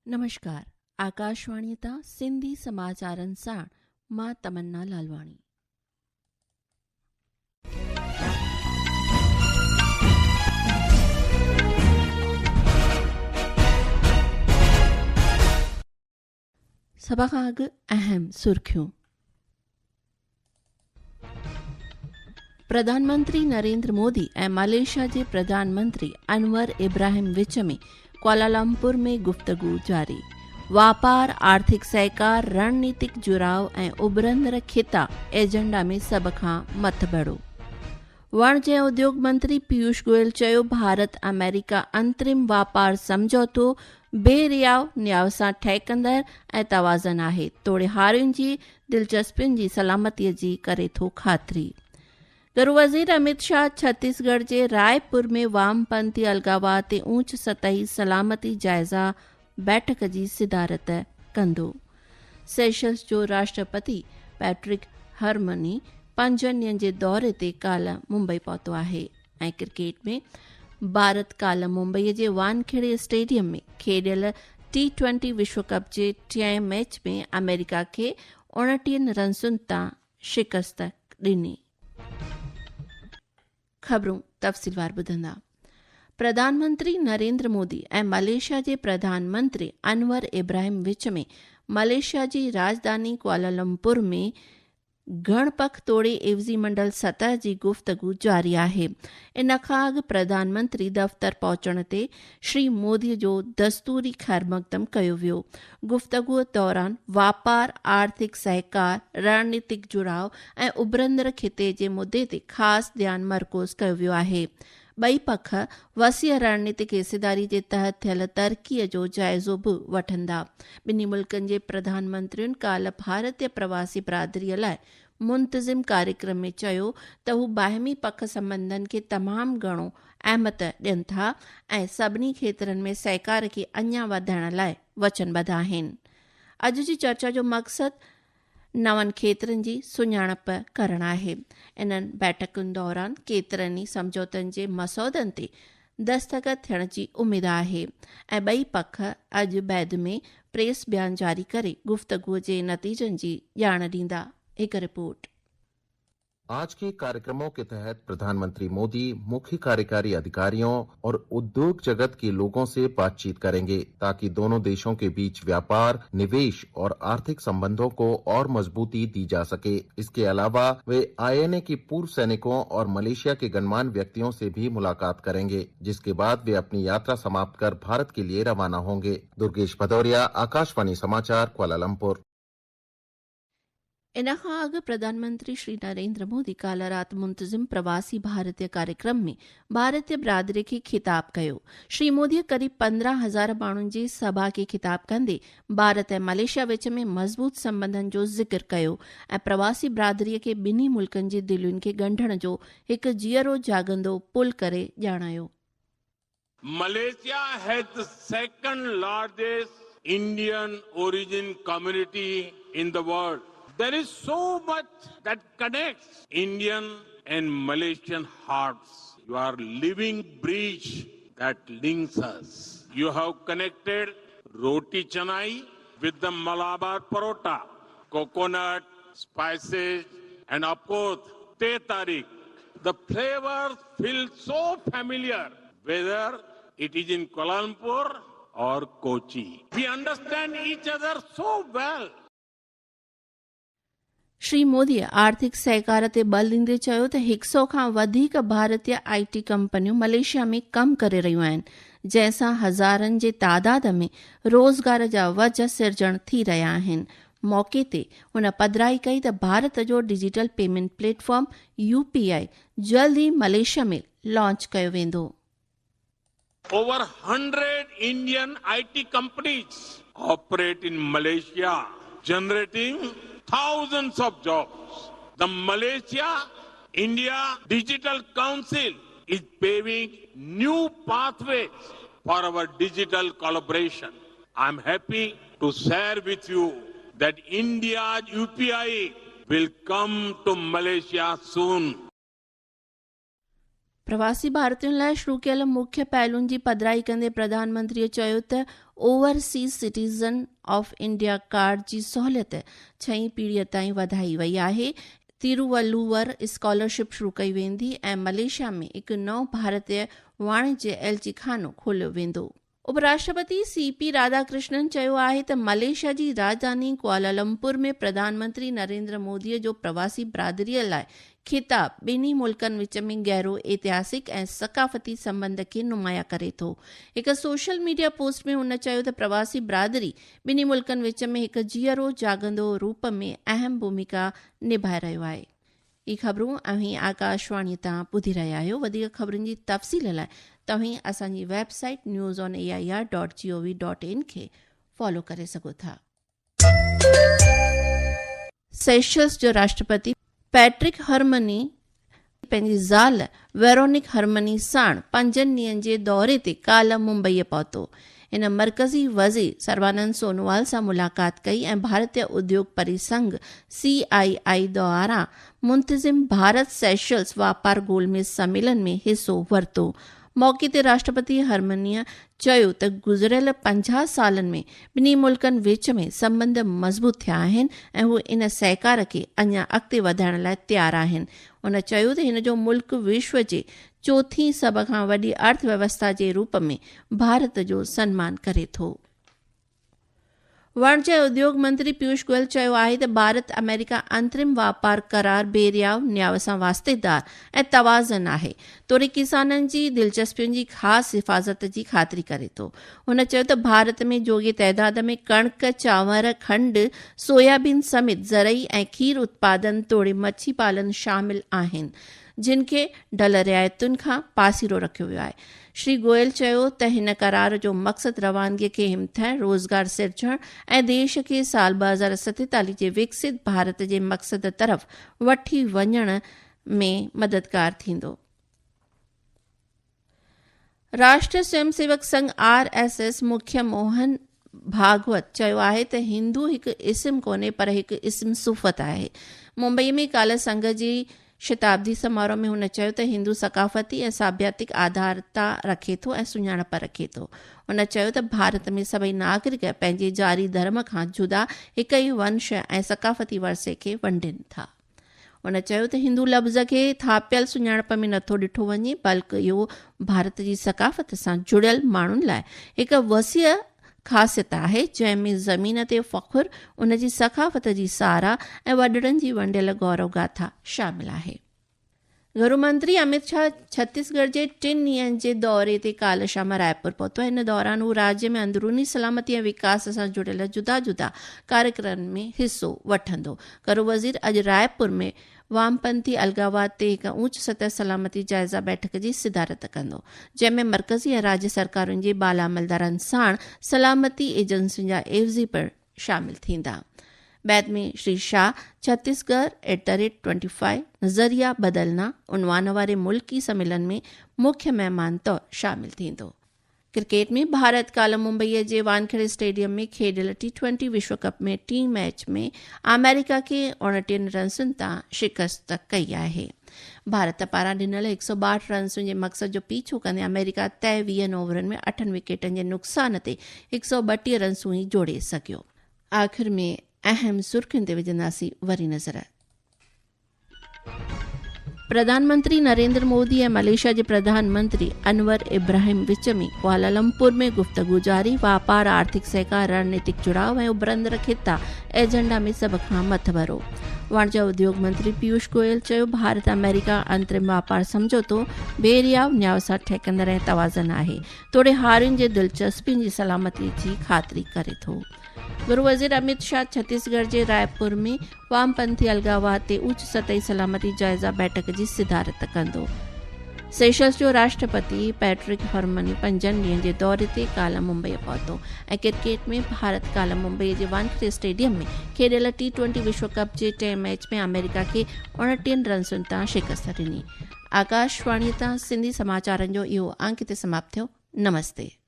नमस्कार। आकाशवाणी ता सिंधी समाचारन साण मां तमन्ना लालवाणी। सभा खां अॻु अहम सुर्खियूं। प्रधानमंत्री नरेंद्र मोदी ऐं मलेशिया जे प्रधानमंत्री अनवर इब्राहिम विच में कुआलालंपुर में गुफ्तगू जारी। वापार, आर्थिक सहकार, रणनीतिक जुड़ाव ऐं उभरंदड़ खिता एजेंडा में सभ खां मथ बड़ो। वाणिज्य ऐं उद्योग मंत्री पीयूष गोयल चयो, भारत अमेरिका अंतरिम वापार समझौतो बेरियाव न्याव सां ठह कंदड़ ऐं तवाज़न आहे, तोड़े हारियुनि जी दिलचस्पियुनि जी सलामतीअ जी करे थो ख़ातिरी। गृह वज़ीर अमित शाह छत्तीसगढ़ जे रायपुर में वामपंथी अलगाववाद ते ऊच सतही सलामती जाइज़ा बैठक जी सिदारत कंदो। सेशल्स जो राष्ट्रपति पैट्रिक हरमनी 5 ॾींहनि जे दौरे ते काल्ह मुंबई पहुतो आहे। ऐं क्रिकेट में भारत काल्ह मुंबईअ जे वानखेड़े स्टेडियम में खेॾियल T20 विश्व कप जे 10 मैच में अमेरिका खे 29 रन्सुनि तां शिकस्त ॾिनी। ख़बरूं तफ़सीलवार ॿुधंदा। प्रधानमंत्री नरेंद्र मोदी ऐं मलेशिया जे प्रधानमंत्री अनवर इब्राहिम विच में मलेशिया जी राजधानी कुआलालंपुर में गणपख तोड़े एवज़ी मंडल सतह जी गुफ़्तगू जारी आहे। इन खां अॻु प्रधानमंत्री दफ़्तर पहुचण ते श्री मोदीअ जो दस्तूरी ख़ैरमक़दम कयो वियो। गुफ़्तगूअ दौरान वापार, आर्थिक सहकार, रणनीतिक जुड़ाव ऐं उभरंदड़ खिते जे मुदे ते ख़ासि ध्यानु मर्कोज़ कयो वियो आहे। ॿई पख वसीअ रणनीतिक हिसेदारी जे तहत थियल तरक़ीअ जो जाइज़ो बि वठंदा। ॿिन्ही मुल्कनि जे प्रधानमंत्रियुनि काल्ह भारतीय प्रवासी बिरादरीअ लाइ मुंतज़िम कार्यक्रम में चयो त हू बाहिमी पख संबंधनि खे तमामु घणो अहमियत ॾियनि था ऐं सभिनी खेत्रनि में सहकार खे अञा वधाइण लाइ वचनबद्ध आहिनि। अॼु जी चर्चा जो मक़सदु नवनि खेत्रनि जी सुञाणप करणु आहे। इन्हनि बैठकुनि दौरान केतिरनि ई समझौतनि जे मसौदनि ते दस्तख़त थियण जी उमेद आहे ऐं ॿई पख अॼु बैदि में प्रेस बयान जारी करे गुफ़्तगूअ जे नतीजनि जी ॼाण ॾींदा। एक रिपोर्ट। आज के कार्यक्रमों के तहत प्रधानमंत्री मोदी मुख्य कार्यकारी अधिकारियों और उद्योग जगत के लोगों से बातचीत करेंगे ताकि दोनों देशों के बीच व्यापार, निवेश और आर्थिक संबंधों को और मजबूती दी जा सके। इसके अलावा वे INA के पूर्व सैनिकों और मलेशिया के गणमान्य व्यक्तियों से भी मुलाकात करेंगे, जिसके बाद वे अपनी यात्रा समाप्त कर भारत के लिए रवाना होंगे। दुर्गेश भदौरिया, आकाशवाणी समाचार, कुआलालंपुर। इन खां अॻु प्रधानमंत्री श्री नरेंद्र मोदी काल्ह राति मुंतज़िम प्रवासी भारतीय कार्यक्रम में भारतीय बिरादरी खे ख़िताब कयो। श्री मोदीअ क़रीब 15,000 माण्हुनि जी सभा खे ख़िताब कंदे भारत ऐं मलेशिया विच में मज़बूत संबंधनि जो ज़िक्र कयो ऐं प्रवासी बिरादरीअ खे ॿिन्ही मुल्कनि जी दिलयुनि खे ॻंढण जो हिकु जीअरो जाॻंदो पुल करे ॼाणायो। Malaysia has the second largest Indian origin community in the world. There is so much that connects Indian and Malaysian hearts. You are living bridge that links us. You have connected roti canai with the Malabar parota, coconut, spices, and of course, teh tarik. The flavors feel so familiar, whether it is in Kuala Lumpur or Kochi. We understand each other so well. Shri मोदीअ आर्थिक सहकार ते बल ॾींदे चयो त 100 खां वधीक भारतीय IT कंपनियूं मलेशिया में कमु करे रहियूं आहिनि, जंहिंसां हज़ारनि जे तादाद में रोज़गार जा वज सिरजण थी रहिया आहिनि। मौक़े ते हुन पधिराई कई त भारत जो डिजिटल पेमेंट प्लेटफॉर्म UPI जल्द ई मलेशिया में लॉन्च कयो वेंदो। Over 100 Indian IT companies operate in Malaysia, generating thousands of jobs. The Malaysia-India Digital Council is paving new pathways for our digital collaboration. I'm happy to share with you that India's UPI will come to Malaysia soon. प्रवासी भारतीयुनि लाइ शुरू कयल मुख्य पहलुनि जी पधिराई कंदे प्रधानमंत्रीअ चयो त overseas citizen of India card जी सहूलियत 6हीं पीढ़ीअ ताईं वधाई वई आहे। तिरुवल्लुवर स्कॉलरशिप शुरू कई वेंदी ऐं मलेशिया में हिकु नओं भारतीय वाणिज्य एलची खानो खोलियो वेंदो। उपराष्ट्रपति CP राधाकृष्णन चयो आहे त मलेशिया जी राजधानी कुआलालंपुर में प्रधानमंत्री नरेंद्र मोदीअ जो प्रवासी बिरादरीअ लाइ खिताब ॿिन्ही मुल्कनि विच में गहरो ऐतिहासिक ऐं सकाफ़ती संबंध खे नुमाया करे थो। हिकु सोशल मीडिया पोस्ट में हुन चयो त प्रवासी बिरादरी ॿिन्ही मुल्कनि विच में हिकु जीअरो जाॻंदो रूप में अहम भूमिका निभाए रहियो आहे। ही ख़बरूं अव्हीं आकाशवाणी तां ॿुधी रहिया आहियो। वधीक ख़बरुनि जी तफ़सील लाइ तव्हीं असांजी वेबसाइट news.air.gov.in खे फॉलो करे सघो था। सेशल्स जो राष्ट्रपति पैट्रिक हरमनी पंहिंजी ज़ाल वेरोनिक हरमनी साण 5 ॾींहनि जे दौरे ते काल्ह मुंबई पहुतो। इन मरकज़ी वज़ीर सर्बानंद सोनोवाल सां मुलाक़ात कई ऐं भारतीय उद्योग परिसंघ CII द्वारा मुंतज़िम भारत सेशल्स वापार गोलमेज़ सम्मेलन में हिसो वरितो। मौक़े ते राष्ट्रपति हरमनीअ चयो त गुज़िरियल 50 सालनि में ॿिन्ही मुल्कनि विच में संबंध मज़बूत थिया आहिनि ऐं उहे इन सहकार खे अञा अॻिते वधाइण लाइ तयारु आहिनि। उन चयो त हिन जो मुल्क विश्व जे चौथीं सभ खां वॾी अर्थव्यवस्था जे रूप में भारत जो सम्मान करे थो। वाणिज्य उद्योग मंत्री पीयूष गोयल चयो आहे त भारत अमेरिका अंतरिम वापार करार बेरियाव न्याय सां वास्तेदार ऐं तवाज़न आहे, तोड़े किसाननि जी दिलचस्पियुनि जी ख़ासि हिफ़ाज़त जी ख़ातिरी करे थो। हुन चयो त भारत में जोगे तइदाद में कणिक, चांवर, खंड, सोयाबीन समेत ज़रई ऐं खीर उत्पादन तोड़े मच्छी पालन शामिल आहिनि, जिन खे ढल रियायतुनि खां पासीरो रखियो वियो आहे। श्री गोयल चयो त हिन करार जो मक़सदु रवानगीअ खे हिमथाइण, रोज़गार सिरजण ऐं देश खे साल 2047 जे विकसित भारत जे मक़सद तरफ़ वठी वञण में मददगार थींदो। राष्ट्रीय स्वयंसेवक संघ RSS मुख्य मोहन भागवत चयो आहे त हिंदू हिकु इस्म कोन्हे पर हिकु इस्म सुफ़त आहे। मुंबई में काल्ह संघ जी शताब्दी समारोह में हुन चयो त हिंदू सकाफ़ती ऐं साबियातिक आधारता रखे थो ऐं सुञाणप रखे थो। हुन चयो त भारत में सभई नागरिक पंहिंजे जारी धर्म खां जुदा हिक ई वंश ऐं सकाफ़ती वरसे खे वंडनि था। हुन चयो त हिंदू लफ़्ज़ खे थापियल सुञाणप में नथो ॾिठो वञे, बल्कि इहो भारत जी सकाफ़त सां जुड़ियल माण्हुनि लाइ हिकु वसीअ ख़ासियत आहे, जंहिंमें ज़मीन ते फ़ख़ुर, उन जी सकाफ़त जी सारा ऐं वॾड़नि जी वंडियल गौरव गाथा शामिल आहे। गृह मंत्री अमित शाह छत्तीसगढ़ जे 3 ॾींहनि जे दौरे ते काल्ह शाम रायपुर पहुतो। हिन दौरान हू राज्य में अंदरूनी सलामती ऐं विकास सां जुड़ियल जुदा जुदा कार्यक्रम में हिसो वठंदो। गृह वज़ीर अॼु रायपुर में वामपंथी अलगाववाद ते हिकु उच्च सतह सलामती जाइज़ा बैठक जी सिदारत कंदो, जंहिंमें मरकज़ी ऐं राज्य सरकारुनि जे बाला अमलदारनि साण सलामती एजेंसियुनि जा एवज़ी पिणु शामिल थींदा। बैद में श्री शाह छत्तीसगढ़ @25 नज़रिया बदलना उनवान वारे मुल्की सम्मेलन में मुख्य महिमान तौर शामिल थींदो। क्रिकेट में भारत काल्ह मुंबईअ जे वानखेड़े स्टेडियम में खेॾियल T20 विश्व कप में टीम मैच में अमेरिका खे 29 रन्सुनि तां शिकस्त कई आहे। भारत पारां ॾिनल 162 रन्सुनि जे मक़सद जो पीछो कंदे अमेरिका तइ 20 ओवरनि में 8 विकेटनि जे नुक़सान ते 132 रन्सूं ई जोड़े सघियो। आख़िर में अहम सुर्खियुनि ते विझंदासीं वरी नज़र। प्रधानमंत्री नरेंद्र मोदी ऐं मलेशिया जे प्रधानमंत्री अनवर इब्राहिम विच में कुआलालंपुर में गुफ्तगू जारी। वापार, आर्थिक सहकार, रणनीतिक जुड़ाव ऐं उभरंदड़ खिता एजेंडा में सभ खां मथवरो। वाणिज्य उद्योग मंत्री पीयूष गोयल चयो भारत अमेरिका अंतरिम वापार समझौतो बेरियाव न्याय सां ठेकंदड़ ऐं तवाज़न आहे, तोड़े हारियुनि जे दिलचस्पियुनि जी सलामती जी ख़ातिरी करे थो। गृह वज़ीर अमित शाह छत्तीसगढ़ जे रायपुर में वामपंथी अलगाववाद ते उच्च सतही सलामती जाइज़ा बैठक जी सिदारत कंदो। सेशल्स जो राष्ट्रपति पैट्रिक हरमनी 5 ॾींहनि जे दौरे ते काल्ह मुंबई पहुतो ऐं क्रिकेट में भारत काल्ह मुंबई जे वानखेड़े स्टेडियम में खेॾियल T20 विश्व कप जे 10 मैच में अमेरिका खे 29 रन्सुनि तां शिकस्त ॾिनी। आकाशवाणी तां सिंधी समाचारनि जो इहो अंक ते समाप्त थियो। नमस्ते।